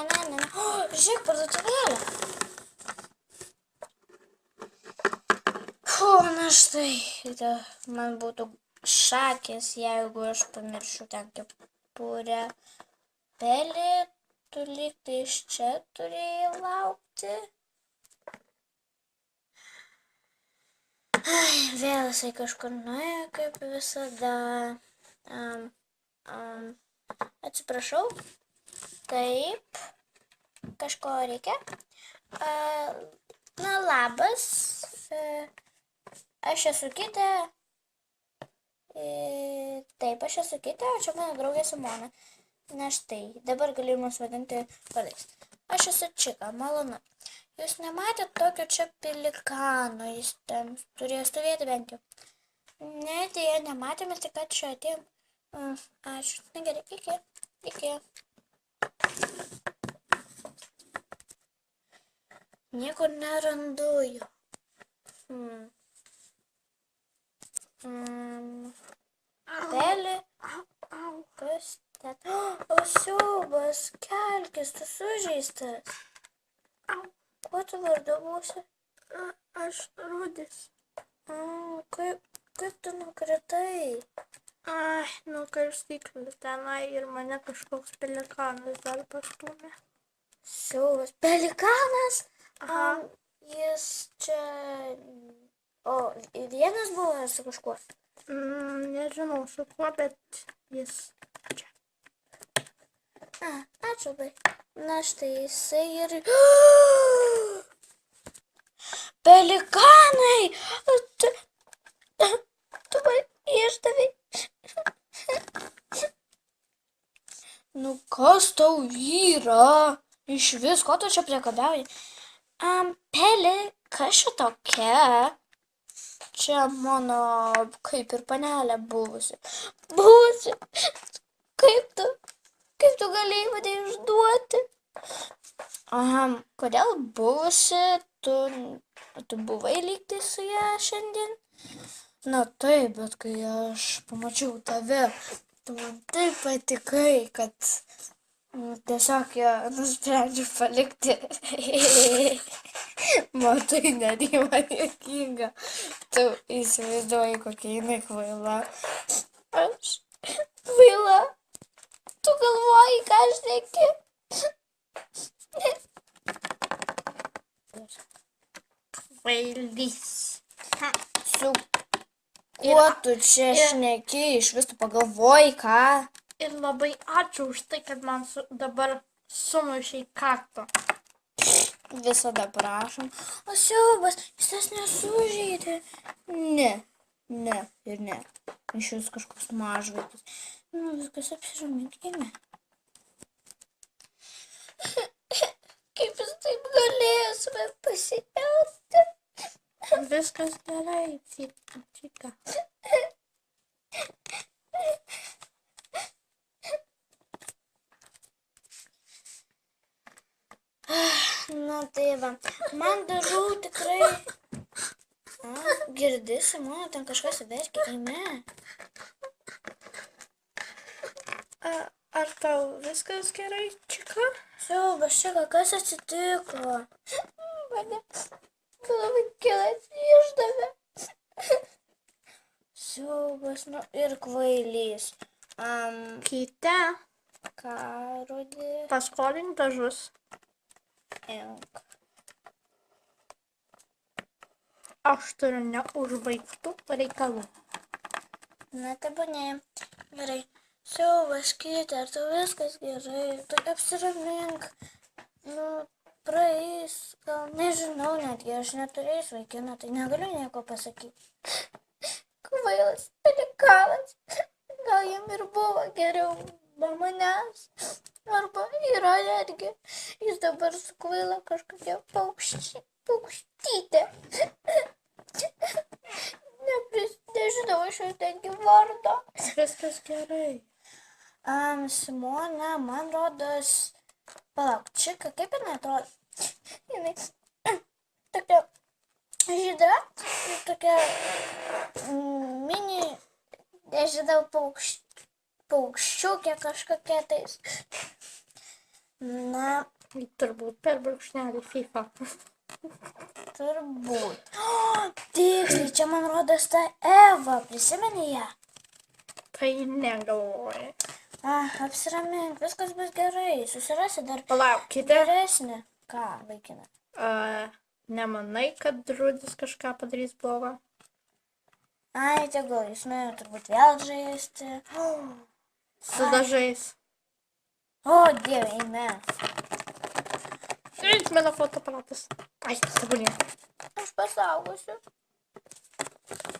ne. O, žiūrėk, parduotuvėlė. Na štai, man būtų šakės, jeigu aš pamiršiu ten kepurę. Peli, tu lyg tai iš čia turėjai laukti. Vėl jisai kažkur nuėjo, kaip visada. Atsiprašau. Taip. Kažko reikia. Na, labas. Aš esu Kitė. Taip, aš esu Kitė, o čia mano draugė Simona. Na štai, dabar galiu mus vadinti vardais. Aš esu Čika, malonu. Jūs nematėt tokio čia pelikano, jis ten turėjo stovėti bent jau. Ne, dėja, nematėme, tik kad čia atėjom. Ačiū. Na gerai, iki. Niekur nerandu jo. Peli. Kas ten? O siaubas, kelkis, tu sužeistas. Kuo tu vardu būsi? Aš Rudis. Kaip tu nukritai? Nuo karstyklių tenai ir mane kažkoks pelikanas dar pastūmė. Siaubas, pelikanas? Jis čia... O, vienas buvo su kažkuo? Nežinau su kuo, bet jis čia. Ačiū labai. Na štai jisai ir... Pelikanai! Tu man išdavai. Nu kas tau yra? Iš visko tu čia priekabiauji. Peli, kas čia tokia? Čia mano kaip ir panelė buvusi. Kaip tu galėjai mane išduoti? Kodėl buvusi? Tu buvai lygtai su ją šiandien? Na taip, bet kai aš pamačiau tave, tu man taip patikai, kad tiesiog ją nusprendžiau palikti. Matai, net į mane juokinga. Tu įsivaizduoji, kokia jinai kvaila. Aš kvaila. Tu galvoji, ką aš šneki? Kvailys. Su kuo tu čia šneki? Iš vis tu pagalvoji, ką? Ir labai ačiū už tai, kad man dabar sumušei kaktą. Visada prašom. O siaubas, jis tas nesužeidė. Ne ir ne. Iš jūs kažkoks mažvaikis. Nu, viskas apsiraminkime. Kaip jis taip galėjo save pasielgti? Viskas gerai, Čika. Na tai va, man darau tikrai... Girdi, Simona, ten kažkas verkia, eime. Ar tau viskas gerai, Čika? Siaubas, Čika, kas atsitiko? Mane labai kilas išdavė. Siaubas, nu ir kvailys. Kitė. Ką, Rudi? Paskolink dažus. Imk. Aš turiu neužbaigtų reikalų. Na, tebūnė. Gerai. Siaubas, Kitė, ar tau viskas gerai? Tu apsiramink. Nu, praeis. Gal nežinau netgi, aš neturėsiu vaikino, tai negaliu nieko pasakyti. Kvailas pelikanas. Gal jam ir buvo geriau be manęs. Arba yra netgi. Jis dabar su kvaila kažkokia paukštytė. Nežinau, aš jau tengi vardo. Viskas gerai. Simona, man rodos... Palauk, Čika, kaip jinai atrodo? Jinai tokia žydra ir tokia mini, nežinau, paukščiukė kažkokia tais. Na, Turbūt per brūkšnelį FIFA. turbūt. O, tiksliai, čia man rodos ta Eva, prisimeni ją? Tai negalvoju. Apsiramink, viskas bus gerai, susirasi dar Palaukite. geresnį. Ką, vaikina? Nemanai, kad Rudis kažką padarys blogo? Ai, tegul, jis nuėjo turbūt vėl žaisti. Su dažais. O, dieve, eime. Žiūrėk, mano fotoaparatas. Ai, sabunė. Aš pasaugosiu.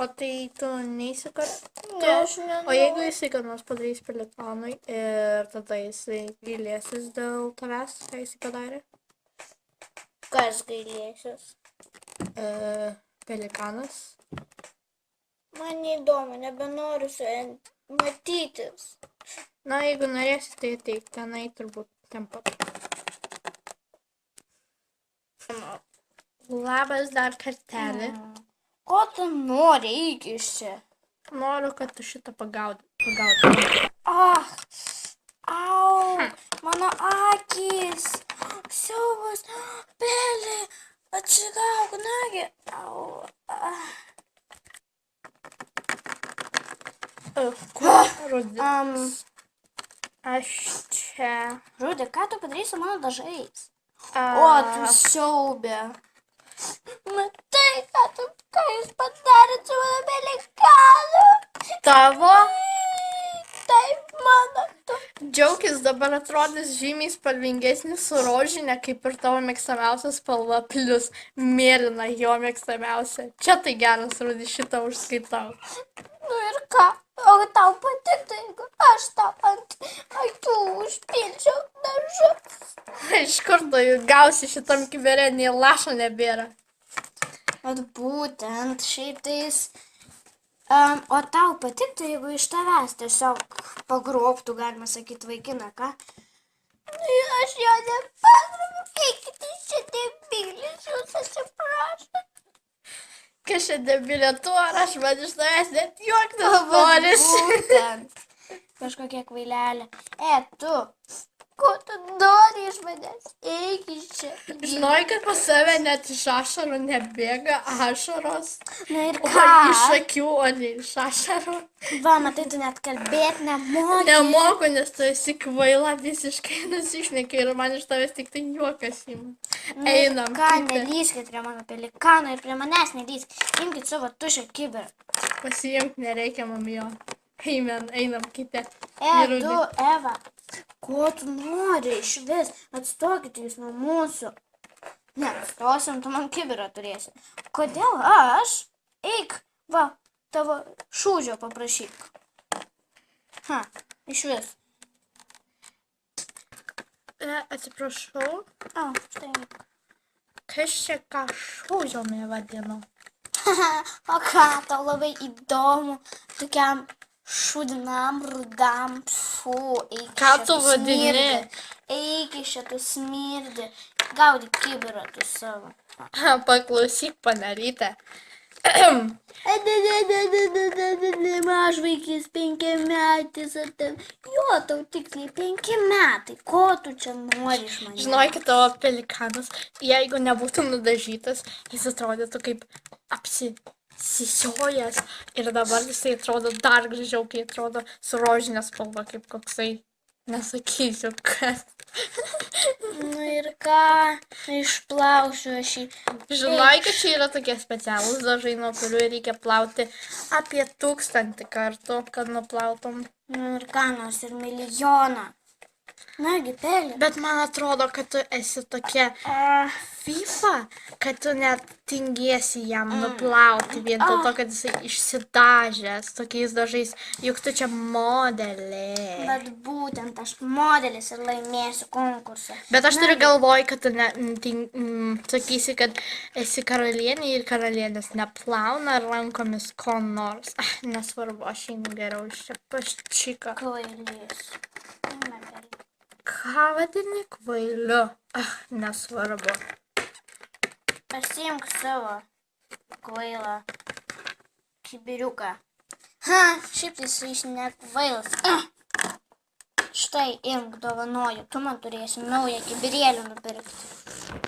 O tai tu neįsi kartu? Ne, aš nenoriu. O jeigu jisai ką nors padarys pelikanui ir tada jisai gailėsis dėl tavęs, ką jisai padarė? Kas gailėsis? Pelikanas. Man neįdomu, nebenoriu su juo matytis. Na, jeigu norėsi, tai ateik tenai turbūt ten pat. Labas dar kartelį. Ko tu nori, eik iš čia? Noriu, kad tu šitą pagautum. Au, mano akys. Siaubas, Pelė, atsigauk, nagi. Au. Rudis. Aš čia. Rudi, ką tu padarysi su mano dažais? O, tu siaubė. Matai, ką jūs padarėt su mano pelikanu? Tavo? Taip, mano. Džiaukis dabar atrodys žymiai spalvingesnis su rožinė, kaip ir tavo mėgstamiausia spalva, plus mėlyna jo mėgstamiausia. Čia tai geras, Rudis, šitą užskaitau. Nu ir ką? O tau patiktų, jeigu aš tau ant akių užpilčiau dažus? Iš kur tu gausi šitam kibere, nei lašo nebėra. Vat būtent, šiaip tais. O tau patiktų, jeigu iš tavęs tiesiog pagrobtų, galima sakyti, vaikiną, ką? Aš jo nepagrobiu, eikit iš čia debilis, jūs atsiprašot. Kas čia debilė tu, ar aš man iš tavęs net juoktis norisi. Būtent. Kažkokia kvailelė. Tu, ko tu nori iš manęs? Eik iš čia. Žinai, kad pas save net iš ašarų nebėga ašaros. Na ir O ką? iš akių, o ne iš ašarų. Va, matai, tu net kalbėti nemoki. Nemoku, nes tu esi kvaila, visiškai nusišneki ir man iš tavęs tik tai juokas ima. Einam. Ką, kiti. nelyskit prie mano pelikano ir prie manęs nelyskit. Imkit savo tušę kibirą. Pasiimk, nereikia mamijo. Einam kiti. Tu, Eva, ko tu nori iš vis? Atstokite jūs nuo mūsų. Ne, atstosim, tu man kibirą turėsi. Kodėl aš? Eik, va, tavo šūdžio paprašyk. Iš vis. Atsiprašau, Štai. kas čia ką šūdžiome vadino? O ką, tau labai įdomu, tokiam šūdinam, rudam, eik iš Ką čia, tu vadini? smirdi. Eik iš čia, tu smirdi. Gaudyk kibirą tu savo. Paklausyk, panerytė. Mažvaikis 5-metis. Jo, tau tiksliai 5 metai. Ko tu čia nori iš manęs? Žinokit, tavo pelikanas, jeigu nebūtų nudažytas, jis atrodytų kaip apsisiojęs. Ir dabar jisai atrodo dar gražiau, kai atrodo su rožinė spalva, kaip koksai, nesakysiu, kas. Nu ir ką, išplausiu aš jį. Žinai, kad čia yra tokie specialūs dažai, nuo kurių reikia plauti apie 1000 kartų, kad nuplautum. Nu ir ką, nors ir milijoną. Nagi, Pelė. Bet man atrodo, kad tu esi tokia FIFA, kad tu net tingėsi jam nuplauti vien dėl to, kad jisai išsidažęs tokiais dažais. Juk tu čia modelė. Bet būtent aš modelis ir laimėsiu konkursą. Bet aš turiu galvoj, kad tu sakysi, kad esi karalienė ir karalienės neplauna rankomis ko nors. Nesvarbu, aš einu geriau iš čia paščika. Kvailys. Ką vadini kvailiu? Nesvarbu. Pasiimk savo kvailą kibiriuką. Šiaip tai jis ne kvailas. štai imk dovanoju, tu man turėsi naują kibirėlį nupirkti.